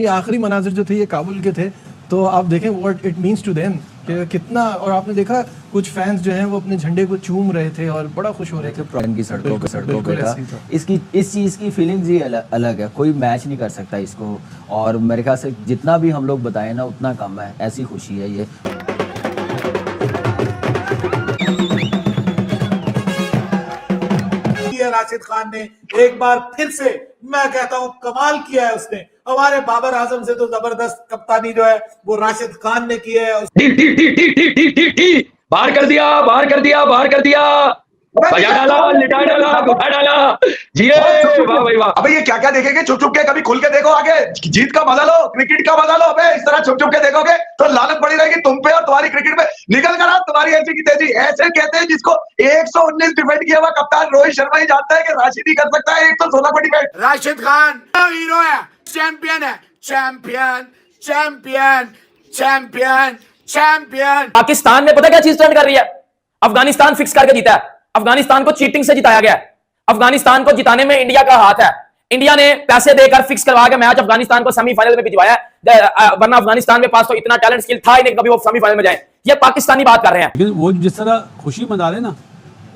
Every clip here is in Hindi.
ये आखिरी मनाजिर जो थे ये काबुल के थे, तो आप देखें what it means to them कि कितना। और आपने देखा कुछ फैंस जो हैं वो अपने झंडे को चूम रहे थे और बड़ा खुश हो रहे थे। की सड़कों पे था। इसकी इस चीज़ की फीलिंग्स ही अलग है, कोई मैच नहीं कर सकता इसको। और मेरे ख्याल से जितना भी हम लोग बताएं ना उतना कम है, ऐसी खुशी है ये। राशिद खान ने एक बार फिर से, मैं कहता हूं, कमाल किया है उसने। हमारे बाबर आजम से तो जबरदस्त कप्तानी जो है वो राशिद खान ने की है। बाहर कर दिया, बाहर कर दिया, बाहर कर दिया, बजा डाला, लिटा डाला, घुटा डाला। जी वाह भाई वाह। अबे ये क्या क्या देखेंगे? चुप चुप के कभी खुल के देखो, आगे जीत का मजा लो, क्रिकेट का मजा लो। अबे इस तरह चुप चुप के देखोगे तो लानत पड़ी रहेगी तुम पे और तुम्हारी क्रिकेट पे। निकल कर आ तुम्हारी ऐसी की तेजी। ऐसे कहते हैं जिसको 119 डिफेंड किया हुआ कप्तान रोहित शर्मा ही जानता है कि राशिद ही कर सकता है 116 को डिफेंड। राशिद खान हीरो है, चैंपियन है, champion champion champion champion. Pakistan में पता क्या चीज ट्रेंड कर रही है? अफगानिस्तान फिक्स करके जीता है, अफगानिस्तान को चीटिंग से जिताया गया है। अफगानिस्तान को जिताने में इंडिया का हाथ है। इंडिया ने पैसे देकर फिक्स करवा के मैच अफगानिस्तान को सेमीफाइनल में भिजवाया है, वरना अफगानिस्तान में पास तो इतना टैलेंट स्किल था ही नहीं कभी वो सेमीफाइनल में जाए। ये पाकिस्तानी बात कर रहे हैं। लेकिन वो जिस तरह खुशी मना रहे ना,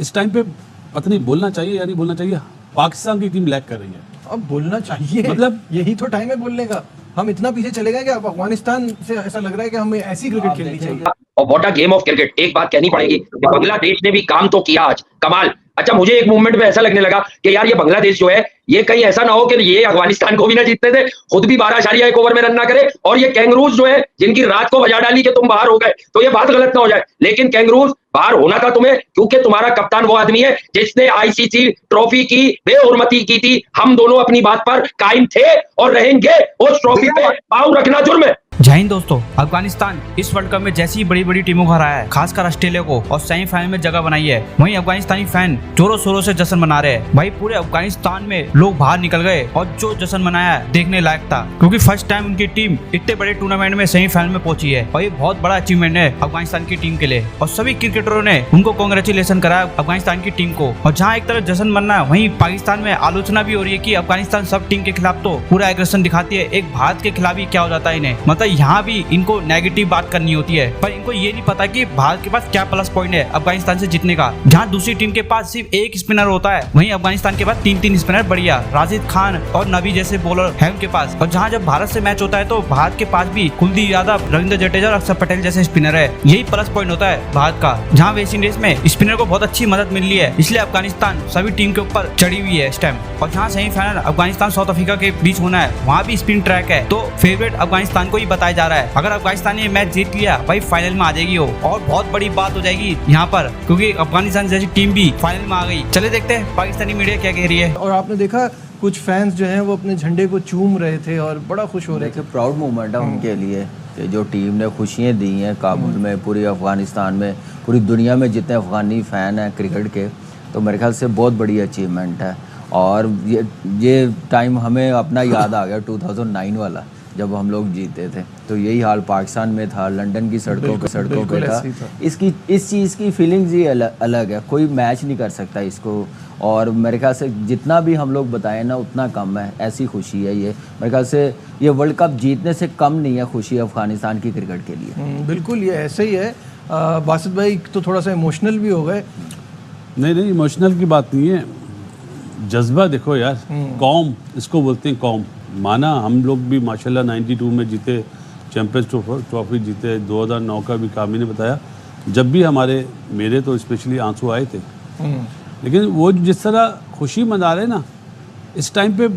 इस टाइम पे पता नहीं बोलना चाहिए या नहीं बोलना चाहिए। पाकिस्तान की टीम लैग कर रही है। अब बोलना चाहिए, मतलब यही तो टाइम है बोलने का। हम इतना पीछे चले गए कि अब अफगानिस्तान से ऐसा लग रहा है कि हमें ऐसी क्रिकेट खेलनी चाहिए। और what a game of cricket. एक बात कहनी पड़ेगी कि बांग्लादेश ने भी काम तो किया आज, कमाल। अच्छा, मुझे एक मूवमेंट में ऐसा लगने लगा कि यार ये बांग्लादेश जो है ये कहीं ऐसा ना हो कि ये अफगानिस्तान को भी ना जीतने दे, खुद भी 12.1 ओवर में रन ना करे, और ये कैंगरूज जो है जिनकी रात को बजा डाली कि तुम बाहर हो गए, तो ये बात गलत ना हो जाए। लेकिन कैंगरूज बाहर होना था तुम्हें, क्योंकि तुम्हारा कप्तान वो आदमी है जिसने आईसीसी ट्रॉफी की बेहुरमती की थी। हम दोनों अपनी बात पर कायम थे और रहेंगे। उस ट्रॉफी पे पांव रखना जुर्म है। जय हिंद दोस्तों। अफगानिस्तान इस वर्ल्ड कप में जैसी बड़ी बड़ी टीमों को हराया है, खासकर ऑस्ट्रेलिया को, और सेमीफाइनल में जगह बनाई है, वहीं अफगानिस्तानी फैन जोरों शोरों से जश्न मना रहे हैं। भाई पूरे अफगानिस्तान में लोग बाहर निकल गए और जो जश्न मनाया है देखने लायक था, क्योंकि फर्स्ट टाइम उनकी टीम इतने बड़े टूर्नामेंट में सेमीफाइनल में पहुंची है और ये बहुत बड़ा अचीवमेंट है अफगानिस्तान की टीम के लिए। और सभी क्रिकेटरों ने उनको कांग्रेचुलेशन करा अफगानिस्तान की टीम को। और जहाँ एक तरफ जश्न मना है, वहीं पाकिस्तान में आलोचना भी हो रही है कि अफगानिस्तान सब टीम के खिलाफ तो पूरा एग्रेशन दिखाती है, एक भारत के खिलाफ ही क्या हो जाता है इन्हें। मतलब यहाँ भी इनको नेगेटिव बात करनी होती है, पर इनको ये नहीं पता कि भारत के पास क्या प्लस पॉइंट है अफगानिस्तान से जीतने का। जहां दूसरी टीम के पास सिर्फ एक स्पिनर होता है, वहीं अफगानिस्तान के पास 3-3 स्पिनर बढ़िया राशिद खान और नबी जैसे बॉलर है उनके पास। और जहां जब भारत से मैच होता है तो भारत के पास भी कुलदीप यादव, रविंद्र जडेजा और अक्षर पटेल जैसे स्पिनर है। यही प्लस पॉइंट होता है भारत का। जहाँ वेस्ट इंडीज में स्पिनर को बहुत अच्छी मदद मिल रही है, इसलिए अफगानिस्तान सभी टीम के ऊपर चढ़ी हुई है इस टाइम। और जहाँ सेमीफाइनल अफगानिस्तान साउथ अफ्रीका के बीच होना है, वहाँ भी स्पिन ट्रैक है, तो फेवरेट अफगानिस्तान को ही बताया जा रहा है। अगर अफगानिस्तान ने मैच जीत लिया भाई फाइनल में आ जाएगी वो, और बहुत बड़ी बात हो जाएगी यहाँ पर, क्योंकि अफगानिस्तान जैसी टीम भी फाइनल में आ गई। चले देखते हैं पाकिस्तानी मीडिया क्या कह रही है। और आपने देखा कुछ फैंस जो हैं वो अपने झंडे को चूम रहे थे और बड़ा खुश हो रहे थे। प्राउड मोमेंट है उनके लिए कि जो टीम ने खुशियाँ दी हैं काबुल में, पूरी अफगानिस्तान में, पूरी दुनिया में जितने अफगानी फ़ैन हैं क्रिकेट के, तो मेरे ख्याल से बहुत बड़ी अचीवमेंट है। और ये टाइम हमें अपना याद आ गया 2009 वाला, जब हम लोग जीते थे, तो यही हाल पाकिस्तान में था, लंदन की सड़कों पे था। इसकी इस चीज़ की फीलिंग्स ही अलग है, कोई मैच नहीं कर सकता इसको। और मेरे ख्याल से जितना भी हम लोग बताएं ना उतना कम है, ऐसी खुशी है ये। मेरे ख्याल से ये वर्ल्ड कप जीतने से कम नहीं है खुशी अफगानिस्तान की क्रिकेट के लिए। बिल्कुल ये ऐसे ही है। बासित भाई तो थोड़ा सा इमोशनल भी हो गए। नहीं, इमोशनल की बात नहीं है, जज्बा देखो यार। कौम इसको बोलते हैं, कौम। माना हम लोग भी माशाल्लाह 92 में जीते, चैंपियंस ट्रॉफी जीते, 2009 का भी कामी ने बताया, जब भी मेरे तो स्पेशली आंसू आए थे। लेकिन वो जिस तरह खुशी मना रहे ना, इस टाइम पे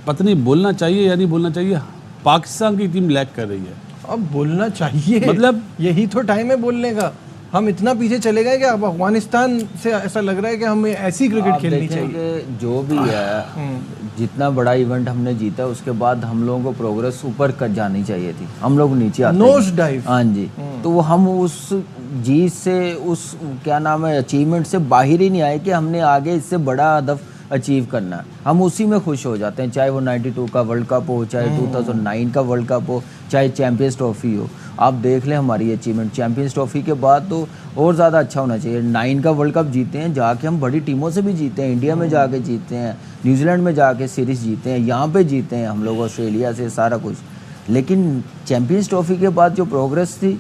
पता नहीं बोलना चाहिए या नहीं बोलना चाहिए। पाकिस्तान की टीम लैग कर रही है। अब बोलना चाहिए, मतलब यही तो टाइम है बोलने का। हम इतना पीछे चले गए कि अब अफगानिस्तान से ऐसा लग रहा है कि हमें ऐसी क्रिकेट खेलनी चाहिए। जो भी है, जितना बड़ा इवेंट हमने जीता उसके बाद हम लोगों को प्रोग्रेस ऊपर कर जानी चाहिए थी, हम लोग नीचे आते नोज डाइव। हाँ जी, तो वो हम उस जीत से, उस क्या नाम है, अचीवमेंट से बाहर ही नहीं आए कि हमने आगे इससे बड़ा हदफ अचीव करना है। हम उसी में खुश हो जाते हैं, चाहे वो 92 का वर्ल्ड कप हो, चाहे 2009 का वर्ल्ड कप हो, चाहे चैंपियंस ट्रॉफी हो। आप देख लें हमारी अचीवमेंट, चैंपियंस ट्रॉफी के बाद तो और ज़्यादा अच्छा होना चाहिए। 9 का वर्ल्ड कप जीते हैं, जाके हम बड़ी टीमों से भी जीते हैं, इंडिया में जाके जीते हैं, न्यूजीलैंड में जाके सीरीज़ जीते हैं, यहाँ पे जीते हैं हम लोग ऑस्ट्रेलिया से, सारा कुछ। लेकिन चैंपियंस ट्रॉफी के बाद जो प्रोग्रेस थी,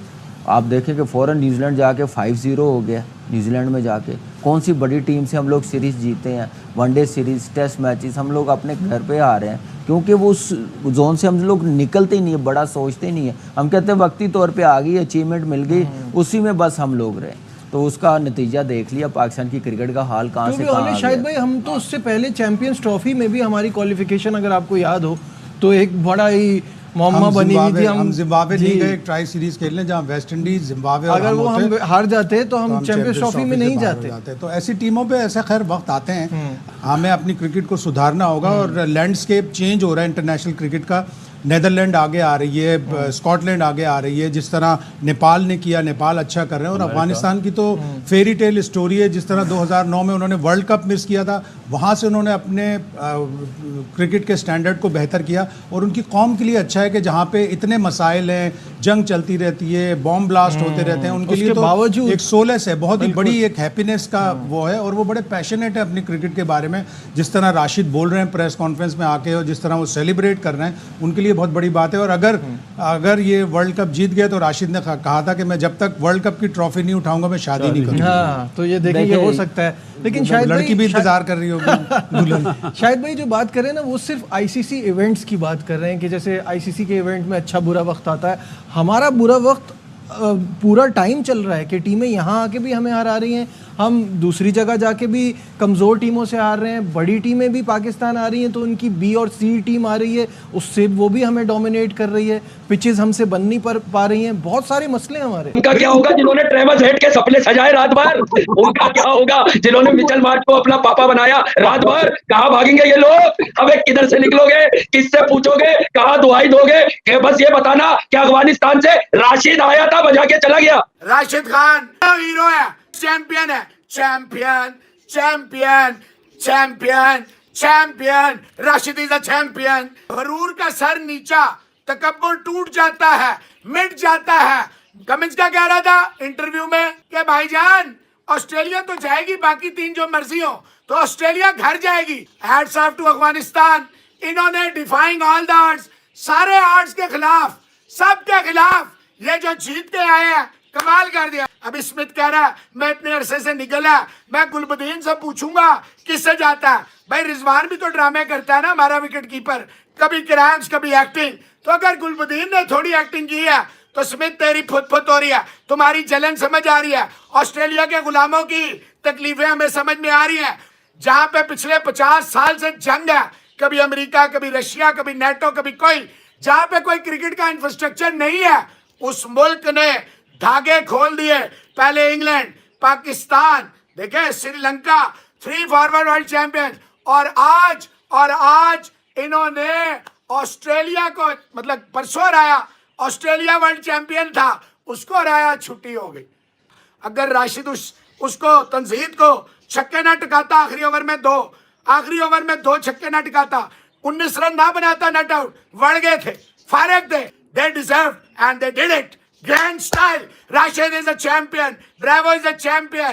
आप देखें कि फ़ौरन न्यूजीलैंड जाके 5-0 हो गया न्यूजीलैंड में जाके। कौन सी बड़ी टीम से हम लोग सीरीज़ जीते हैं, वनडे सीरीज़, टेस्ट मैचेस, हम लोग अपने घर पे आ रहे हैं, क्योंकि वो उस जोन से हम लोग निकलते ही नहीं है, बड़ा सोचते नहीं है। हम कहते हैं वक्ती तौर पे आ गई, अचीवमेंट मिल गई, उसी में बस हम लोग रहे। तो उसका नतीजा देख लिया, पाकिस्तान की क्रिकेट का हाल कहाँ से कहाँ आ गया। शायद भाई हम तो उससे पहले चैंपियंस ट्रॉफी में भी हमारी क्वालिफिकेशन अगर आपको याद हो तो एक बड़ा ही मौमा बनी हुई थी। हम जिम्बाब्वे नहीं गए ट्राई सीरीज खेलने, जहाँ वेस्ट इंडीज, जिम्बाब्वे, अगर वो हम हार जाते तो हम चैंपियंस ट्रॉफी में नहीं जाते। तो ऐसी टीमों पे ऐसे खैर वक्त आते हैं, हमें अपनी क्रिकेट को सुधारना होगा। और लैंडस्केप चेंज हो रहा है इंटरनेशनल क्रिकेट का। नेदरलैंड आगे आ रही है, स्कॉटलैंड आगे आ रही है, जिस तरह नेपाल ने किया, नेपाल अच्छा कर रहे हैं। और अफगानिस्तान की तो फेरी टेल स्टोरी है, जिस तरह 2009 में उन्होंने वर्ल्ड कप मिस किया था, वहाँ से उन्होंने अपने क्रिकेट के स्टैंडर्ड को बेहतर किया। और उनकी कौम के लिए अच्छा है कि जहाँ पे इतने मसाइल हैं, जंग चलती रहती है, बॉम्ब ब्लास्ट होते रहते हैं, उनके लिए तो एक सोलेस है, बहुत ही बड़ी एक हैप्पीनेस का वो है। और वो बड़े पैशनेट है अपनी क्रिकेट के बारे में, जिस तरह राशिद बोल रहे हैं प्रेस कॉन्फ्रेंस में आके, और जिस तरह वो सेलिब्रेट कर रहे हैं, उनके लिए बहुत बड़ी बात है। और अगर ये वर्ल्ड कप जीत गए तो राशिद ने कहा था कि मैं जब तक वर्ल्ड कप की ट्रॉफी नहीं उठाऊंगा मैं शादी नहीं करूंगा। हाँ, तो ये देखिए हो सकता है, लेकिन शायद लड़की भी इंतजार कर रही होगी। शायद भाई जो बात कर रहे हैं ना, वो सिर्फ आईसीसी इवेंट्स की बात कर रहे हैं कि जैसे आईसीसी के इवेंट में अच्छा बुरा वक्त आता है, हमारा बुरा वक्त पूरा टाइम चल रहा है कि टीमें यहाँ आके भी हमें हरा रही हैं, हम दूसरी जगह जाके भी कमज़ोर टीमों से हार रहे हैं, बड़ी टीमें भी पाकिस्तान आ रही हैं तो उनकी बी और सी टीम आ रही है, उससे वो भी हमें डोमिनेट कर रही है, पिचेस हमसे बन नहीं पा रही हैं, बहुत सारे मसले हमारे। उनका क्या होगा जिन्होंने ट्रेवस हेड के सपने सजाए रात भर? उनका क्या होगा जिन्होंने मिचेल मार्श को अपना पापा बनाया रात भर? कहाँ भागेंगे ये लोग? अबे किधर से निकलोगे, किससे पूछोगे, कहाँ दुआई दोगे? कि बस ये बताना कि अफगानिस्तान से राशिद आया था, बजा के चला गया। राशिद खान हीरो है, चैंपियन है, champion champion champion champion. Rashid is a champion. गरूर का सर नीचा, तकब्बुर टूट जाता है, मिट जाता है। कमिंस क्या कह रहा था इंटरव्यू में कि भाईजान ऑस्ट्रेलिया तो जाएगी, बाकी तीन जो मर्जी हो, तो ऑस्ट्रेलिया घर जाएगी। हैट्स ऑफ टू अफगानिस्तान, इन्होंने डिफाइंग ऑल द ऑड्स, सारे ऑड्स के खिलाफ, सबके खिलाफ ये जो जीत के आए हैं, कमाल कर दिया। अभी स्मिथ कह रहा है मैं इतने अरसे से निकला, मैं गुलबदीन से पूछूंगा किससे जाता है। भाई रिजवान भी तो ड्रामे करता है ना, हमारा विकेट कीपर, कभी क्रैम्स कभी एक्टिंग। तो अगर गुलबदीन ने थोड़ी एक्टिंग की है तो स्मिथ तेरी फुट हो रही है, तुम्हारी जलन समझ आ रही है। ऑस्ट्रेलिया के गुलामों की तकलीफें हमें समझ में आ रही है। जहां पे पिछले 50 साल से जंग है, कभी अमेरिका, कभी रशिया, कभी नेटो, कभी कोई, जहां पे कोई क्रिकेट का इंफ्रास्ट्रक्चर नहीं है, उस मुल्क ने धागे खोल दिए। पहले इंग्लैंड, पाकिस्तान, देखे श्रीलंका, 3 फॉरवर्ड वर्ल्ड चैंपियन, और आज इन्होंने ऑस्ट्रेलिया को, मतलब परसों हराया, ऑस्ट्रेलिया वर्ल्ड चैंपियन था, उसको हराया, छुट्टी हो गई। अगर राशिद उसको तंजीद को छक्के ना टिकाता, आखिरी ओवर में दो छक्के ना टिकाता, 19 रन ना बनाता, नॉट आउट, बढ़ गए थे, फारिग थे। They deserved and they did it. Grand style. Rashid is a champion. Bravo is a champion.